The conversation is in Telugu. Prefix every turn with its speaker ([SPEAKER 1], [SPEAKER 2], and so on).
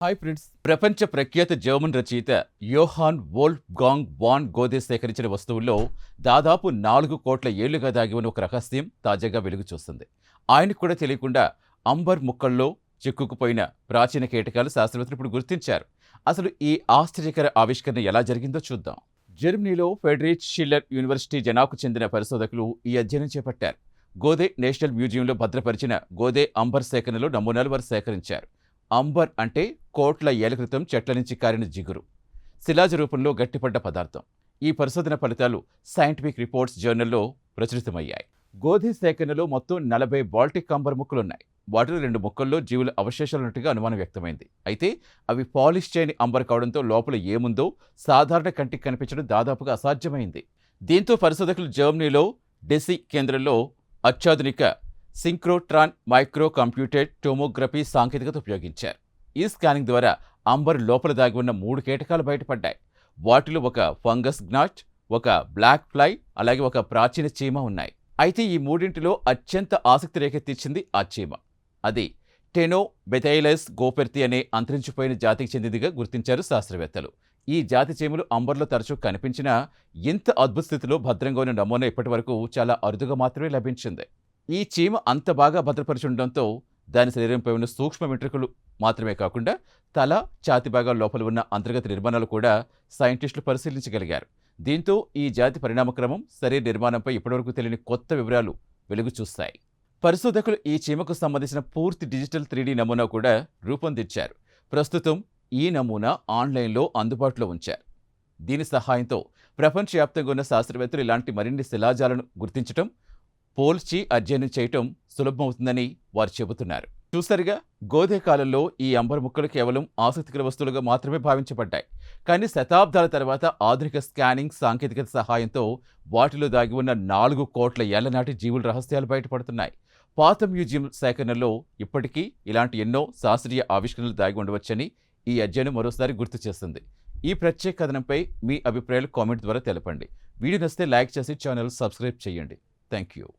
[SPEAKER 1] Hi friends. ప్రపంచ ప్రఖ్యాత జర్మన్ రచయిత యోహాన్ వోల్ఫ్గాంగ్ వాన్ గోదే సేకరించిన వస్తువుల్లో దాదాపు 4 కోట్ల ఏళ్లుగా దాగి ఉన్న ఒక రహస్యం తాజాగా వెలుగు చూస్తుంది. ఆయనకు కూడా తెలియకుండా అంబర్ ముక్కల్లో చిక్కుకుపోయిన ప్రాచీన కీటకాలు శాస్త్రవేత్తలు ఇప్పుడు గుర్తించారు. అసలు ఈ ఆశ్చర్యకర ఆవిష్కరణ ఎలా జరిగిందో చూద్దాం. జర్మనీలో ఫెడరిచ్ షిల్లర్ యూనివర్సిటీ జనాకు చెందిన పరిశోధకులు ఈ అధ్యయనం చేపట్టారు. గోదే నేషనల్ మ్యూజియంలో భద్రపరిచిన గోదే అంబర్ సేకరణలో నమూనాలు వారు సేకరించారు. అంబర్ అంటే కోట్ల ఏళ్ల క్రితం చెట్ల నుంచి కారిన జిగురు, శిలాజ రూపంలో గట్టిపడ్డ పదార్థం. ఈ పరిశోధన ఫలితాలు సైంటిఫిక్ రిపోర్ట్స్ జర్నల్లో ప్రచురితమయ్యాయి. గోధి సేకరణలో మొత్తం 40 బాల్టిక్ అంబర్ ముక్కలున్నాయి. వాటిలో 2 ముక్కల్లో జీవుల అవశేషాలున్నట్టుగా అనుమానం వ్యక్తమైంది. అయితే అవి పాలిష్ చేయని అంబర్ కావడంతో లోపల ఏముందో సాధారణ కంటికి కనిపించడం దాదాపుగా అసాధ్యమైంది. దీంతో పరిశోధకులు జర్మనీలో డెసి కేంద్రంలో అత్యాధునిక సింక్రోట్రాన్ మైక్రో కంప్యూటెడ్ టోమోగ్రఫీ సాంకేతికత ఉపయోగించారు. ఈ స్కానింగ్ ద్వారా అంబర్ లోపల దాగి ఉన్న 3 కీటకాలు బయటపడ్డాయి. వాటిలో ఒక ఫంగస్ జ్ఞాట్, ఒక బ్లాక్ ఫ్లై, అలాగే ఒక ప్రాచీన చీమ ఉన్నాయి. అయితే ఈ మూడింటిలో అత్యంత ఆసక్తి రేకెత్తించింది ఆ చీమ. అది టెనోబెథైలస్ గోపెర్తి అనే అంతరించిపోయిన జాతికి చెందినదిగా గుర్తించారు శాస్త్రవేత్తలు. ఈ జాతి చీమలు అంబర్లో తరచూ కనిపించినా ఇంత అద్భుత స్థితిలో భద్రంగా ఉన్న నమూనా ఇప్పటి వరకు చాలా అరుదుగా మాత్రమే లభించింది. ఈ చీమ అంత బాగా భద్రపరిచి ఉండడంతో దాని శరీరంపై ఉన్న సూక్ష్మ వెంట్రుకలు మాత్రమే కాకుండా తల, ఛాతి భాగాల లోపల ఉన్న అంతర్గత నిర్మాణాలు కూడా సైంటిస్టులు పరిశీలించగలిగారు. దీంతో ఈ జాతి పరిణామక్రమం, శరీర నిర్మాణంపై ఇప్పటివరకు తెలియని కొత్త వివరాలు వెలుగు చూస్తాయి. పరిశోధకులు ఈ చీమకు సంబంధించిన పూర్తి డిజిటల్ 3D నమూనా కూడా రూపొందించారు. ప్రస్తుతం ఈ నమూనా ఆన్లైన్లో అందుబాటులో ఉంచారు. దీని సహాయంతో ప్రపంచవ్యాప్తంగా ఉన్న శాస్త్రవేత్తలు ఇలాంటి మరిన్ని శిలాజాలను గుర్తించటం, పోల్చి అధ్యయనం చేయటం సులభమవుతుందని వారు చెబుతున్నారు. చూసారుగా, గోధే కాలంలో ఈ అంబర్ ముక్కలు కేవలం ఆసక్తికర వస్తువులుగా మాత్రమే భావించబడ్డాయి. కానీ శతాబ్దాల తర్వాత ఆధునిక స్కానింగ్ సాంకేతికత సహాయంతో వాటిలో దాగి ఉన్న 4 కోట్ల ఏళ్ల నాటి జీవుల రహస్యాలు బయటపడుతున్నాయి. పాత మ్యూజియం సేకరణలో ఇప్పటికీ ఇలాంటి ఎన్నో శాస్త్రీయ ఆవిష్కరణలు దాగి ఉండవచ్చని ఈ అధ్యయనం మరోసారి గుర్తు చేస్తుంది. ఈ ప్రత్యేక కథనంపై మీ అభిప్రాయాలు కామెంట్ ద్వారా తెలపండి. వీడియో నచ్చితే లైక్ చేసి ఛానల్ సబ్స్క్రైబ్ చేయండి. Thank you.